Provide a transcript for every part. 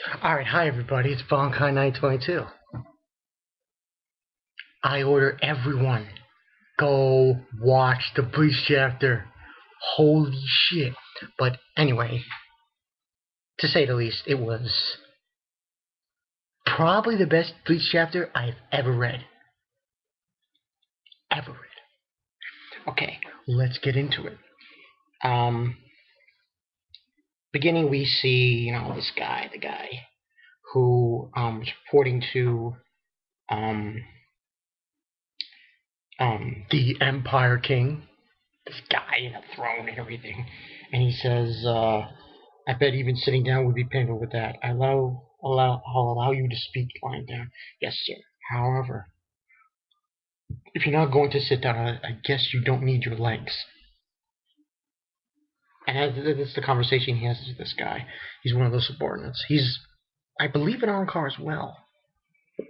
Alright, hi everybody, it's Bonkai 922. I order everyone, go watch the Bleach chapter. Holy shit. But anyway, to say the least, it was probably the best Bleach chapter I've ever read. Ever read. Okay, let's get into it. Beginning we see, this guy, the guy who was reporting to the Empire King, this guy in a throne and everything, and he says, "I bet even sitting down would be painful with that. I'll allow you to speak lying down." "Yes, sir. However, if you're not going to sit down, I guess you don't need your legs." And that's the conversation he has with this guy. He's one of those subordinates. He's, I believe, an Ankar as well, so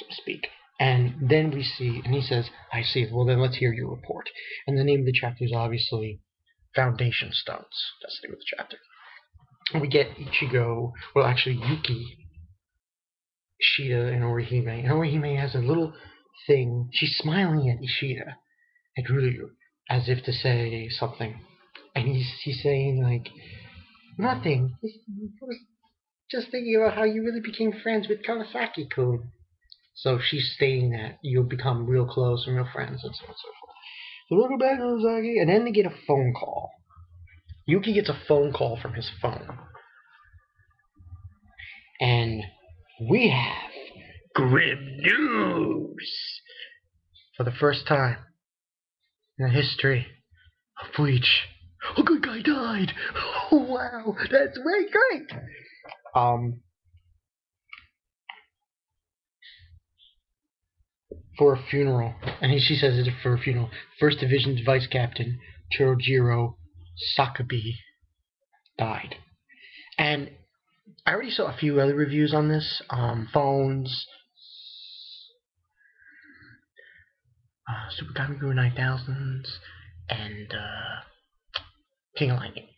to speak. And then we see, and he says, "I see. Well, then let's hear your report." And the name of the chapter is obviously Foundation Stones. That's the name of the chapter. And we get Ichigo, well, actually Yuki, Ishida, and Orihime. And Orihime has a little thing. She's smiling at Ishida, at Ryu, as if to say something. And he's saying, like, "Nothing. I was just thinking about how you really became friends with Kawasaki-kun." So she's stating that you'll become real close and real friends, and so on and so forth. So welcome back, Kawasaki. And then they get a phone call. Yuki gets a phone call from his phone. And we have grim news. For the first time in the history of Bleach, a good guy died. Oh wow, that's way great. For a funeral, and she says it's for a funeral. First Division's Vice Captain Chirojiro Sakabe died, and I already saw a few other reviews on this. Phones, Super Kamiguru 9000s, and King of Lightning.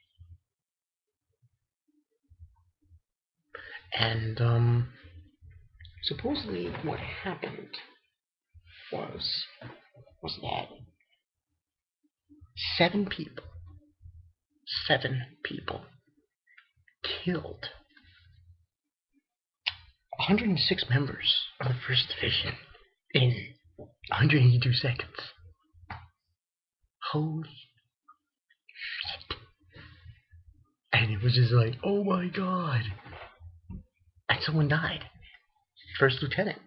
And supposedly what happened was that seven people killed 106 members of the First Division in 182 seconds. Holy shit. And it was just like, oh my god. And someone died. First lieutenant.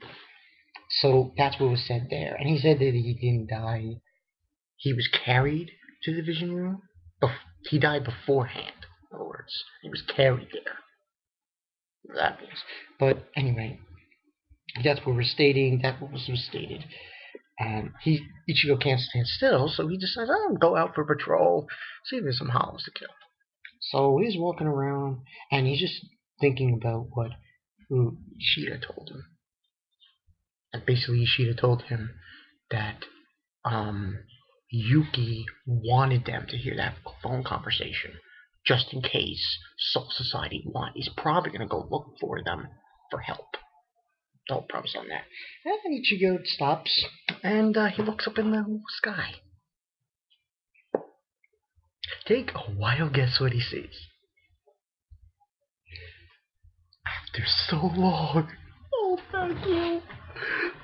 So that's what was said there. And he said that he didn't die. He was carried to the division room. He died beforehand, in other words. He was carried there. That means. But anyway, that's what we're stating. That was stated. Ichigo can't stand still, so he decides, "I'll go out for patrol, see if there's some hollows to kill." So he's walking around, and he's just thinking about what Ishida told him. And basically, Ishida told him that Yuki wanted them to hear that phone conversation, just in case Soul Society is probably going to go look for them for help. Don't promise on that. And Ichigo stops, and he looks up in the sky. Take a wild guess what he sees. After so long. Oh, thank you.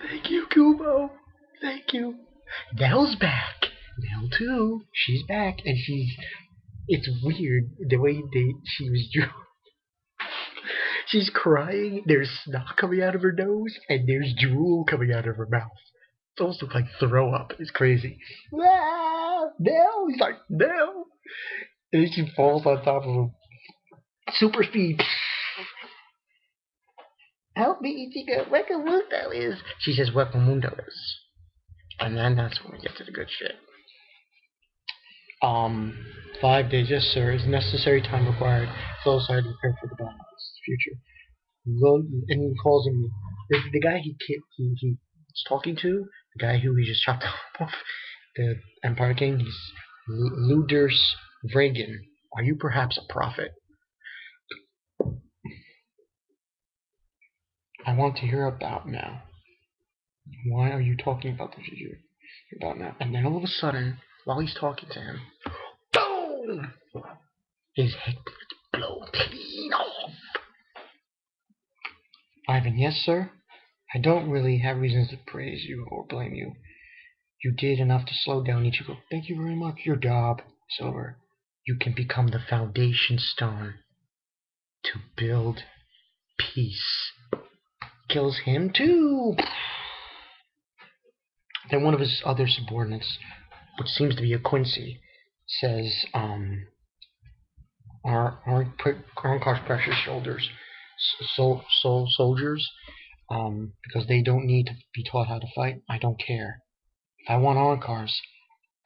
Thank you, Kubo. Thank you. Nell's back. Nell, too. She's back, and it's weird the way she was drawn. She's crying, there's snot coming out of her nose, and there's drool coming out of her mouth. It's almost like throw up. It's crazy. Ah, Nell! He's like, Nell! And then she falls on top of him. Super speed. "Help me, Ichigo. Wakamundo is." She says Wakamundo is. And then that's when we get to the good shit. 5 days, yes sir, is necessary time required. So sorry to prepare for the battle's future. And he calls him the guy he's talking to, the guy who he just chopped off, the Empire King. He's Luders Vragan. "Are you perhaps a prophet?" I want to hear about now. Why are you talking about the future? About now. And then all of a sudden, while he's talking to him, boom! His head gets blown clean off. Ivan, yes, sir? I don't really have reasons to praise you or blame you. You did enough to slow down Ichigo. Thank you very much. Your job is over. You can become the foundation stone to build peace. Kills him too. Then one of his other subordinates, which seems to be a Quincy, says, aren't cars precious shoulders, soldiers, because they don't need to be taught how to fight. I don't care. If I want arm cars,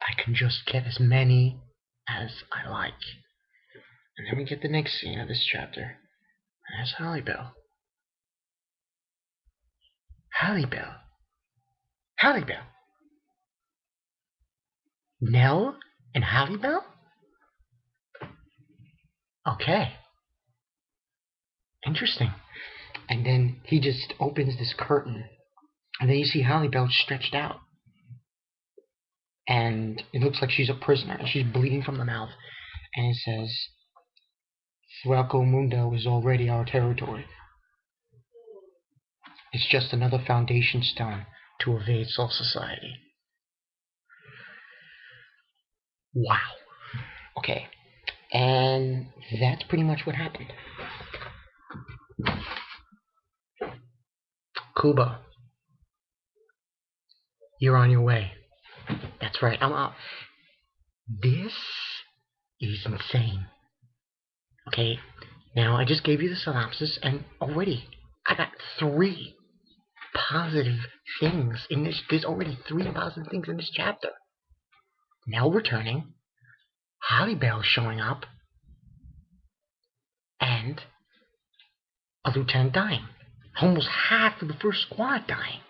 I can just get as many as I like. And then we get the next scene of this chapter. And that's Halibel. Halibel. Halibel. Nell and Halibel? Okay. Interesting. And then he just opens this curtain. And then you see Halibel stretched out. And it looks like she's a prisoner. And she's bleeding from the mouth. And it says, Suelco Mundo is already our territory. It's just another foundation stone to evade Soul Society. Wow. Okay. And that's pretty much what happened. Kubo, you're on your way. That's right. I'm out. This is insane. Okay. Now, I just gave you the synopsis, and already I got 3 positive things in this. There's already 3 positive things in this chapter. Nell returning, Halibel showing up, and a lieutenant dying. Almost half of the first squad dying.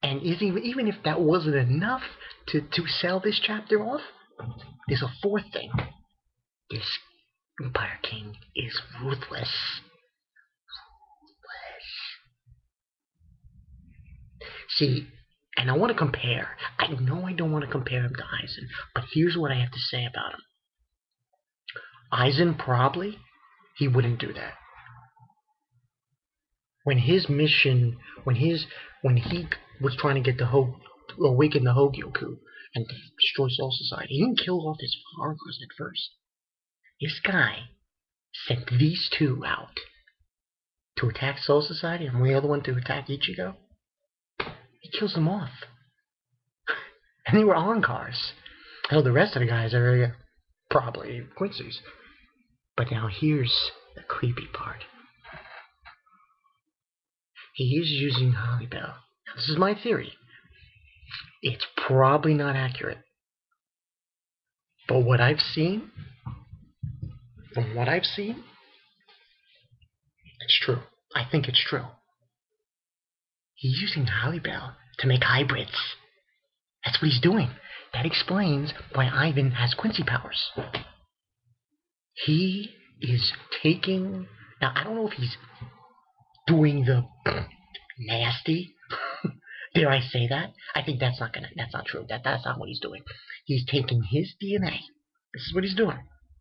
And even if that wasn't enough to sell this chapter off, there's a 4th thing. This Empire King is ruthless. See, and I want to compare. I know I don't want to compare him to Aizen, but here's what I have to say about him. Aizen probably, he wouldn't do that. When his mission, when he was trying to get awaken the Hogyoku and destroy Soul Society, he didn't kill off his followers at first. This guy sent these 2 out to attack Soul Society and the other one to attack Ichigo. He kills them off. And they were on cars. I know the rest of the guys are probably Quincy's. But now here's the creepy part. He is using Halibel. This is my theory. It's probably not accurate. But what I've seen, from what I've seen, it's true. I think it's true. He's using Halibel to make hybrids. That's what he's doing. That explains why Ivan has Quincy powers. He is taking... Now, I don't know if he's doing the nasty. Dare I say that? I think that's not true. That's not what he's doing. He's taking his DNA. This is what he's doing.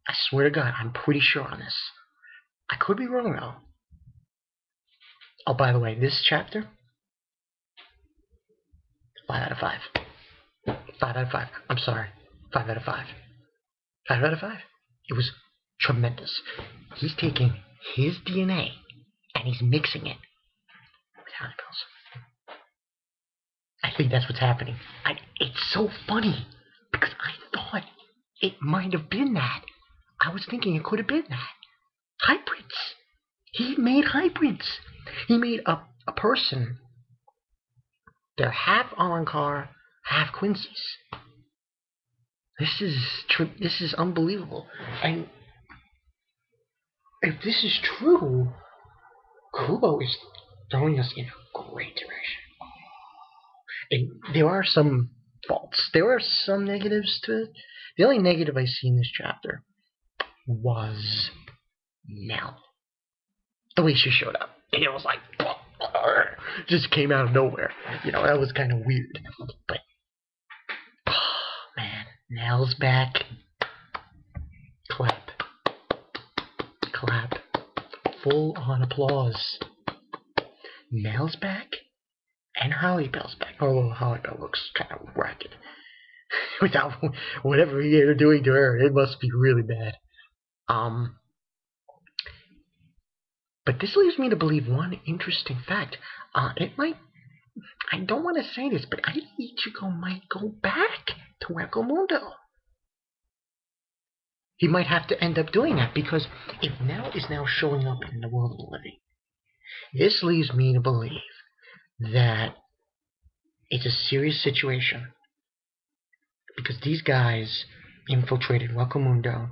I swear to God, I'm pretty sure on this. I could be wrong, though. Oh, by the way, this chapter, 5 out of 5. 5 out of 5. I'm sorry. 5 out of 5. 5 out of 5. It was tremendous. He's taking his DNA and he's mixing it with Halibel's. I think that's what's happening. It's so funny because I thought it might have been that. I was thinking it could have been that. Hybrids. He made hybrids. He made a person. They're half Arankar, half Quincy's. This is unbelievable. And if this is true, Kubo is throwing us in a great direction. And there are some faults. There are some negatives to it. The only negative I see in this chapter was Nell. The way she showed up. And it was like, just came out of nowhere. You know, that was kind of weird. But, oh, man, Nell's back. Clap. Clap. Full on applause. Nell's back, and Halibel's back. Although Halibel looks kind of ragged. Without whatever you're doing to her, it must be really bad. But this leaves me to believe one interesting fact. It might, I don't want to say this, but I think Ichigo might go back to Hueco Mundo. He might have to end up doing that, because if Nell is now showing up in the world of the living, this leads me to believe that it's a serious situation. Because these guys infiltrated Hueco Mundo.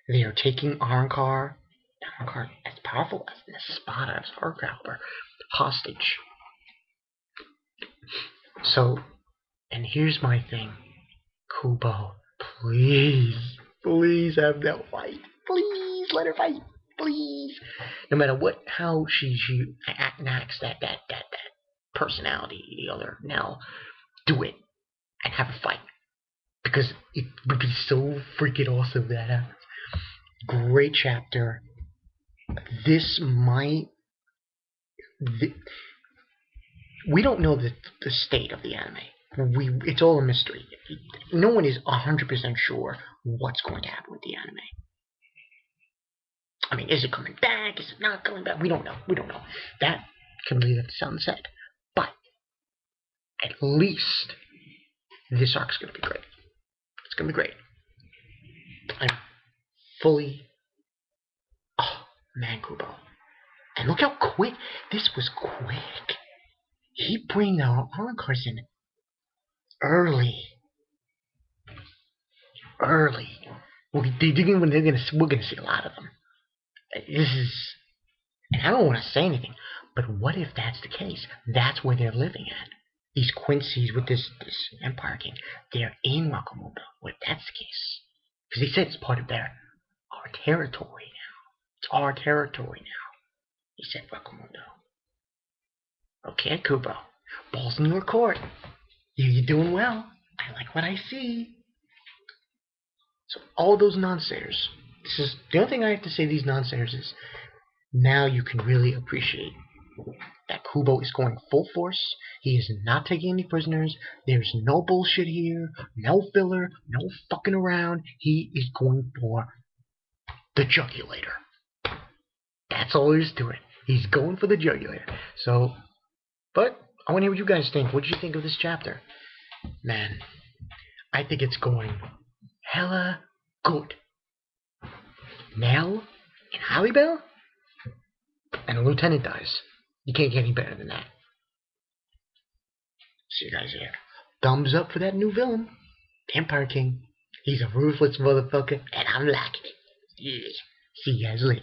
They are taking Arrancar, as powerful as Espada, as her caliber, hostage. So, and here's my thing. Kubo, please, please have that fight. Please let her fight. Please. No matter how she acts that personality, the other Nell, do it and have a fight. Because it would be so freaking awesome that happens. Great chapter. This might... we don't know the state of the anime. It's all a mystery. No one is 100% sure what's going to happen with the anime. I mean, is it coming back? Is it not coming back? We don't know. We don't know. That can leave it to unsaid. But at least this arc's going to be great. It's going to be great. I'm fully... oh, man, Kubo. And look how quick. This was quick. He bring our Arrancars in early. Early. We're gonna see a lot of them. This is... and I don't want to say anything, but what if that's the case? That's where they're living at. These Quincy's with this Empire King, they're in Hueco Mundo. What if that's the case? Because they said it's part of our territory now. It's our territory now. He said Hueco Mundo. Okay, Kubo. Ball's in your court. You're doing well. I like what I see. So all those non-sayers. This is the only thing I have to say to these non-sayers is now you can really appreciate that Kubo is going full force. He is not taking any prisoners. There's no bullshit here. No filler. No fucking around. He is going for the jugulator. That's all there is to it. He's going for the jugulator. So, but I want to hear what you guys think. What did you think of this chapter? Man, I think it's going hella good. Nell and Halibel, and a lieutenant dies. You can't get any better than that. See you guys here. Thumbs up for that new villain, Empire King. He's a ruthless motherfucker, and I'm liking it. Yeah. See you guys later.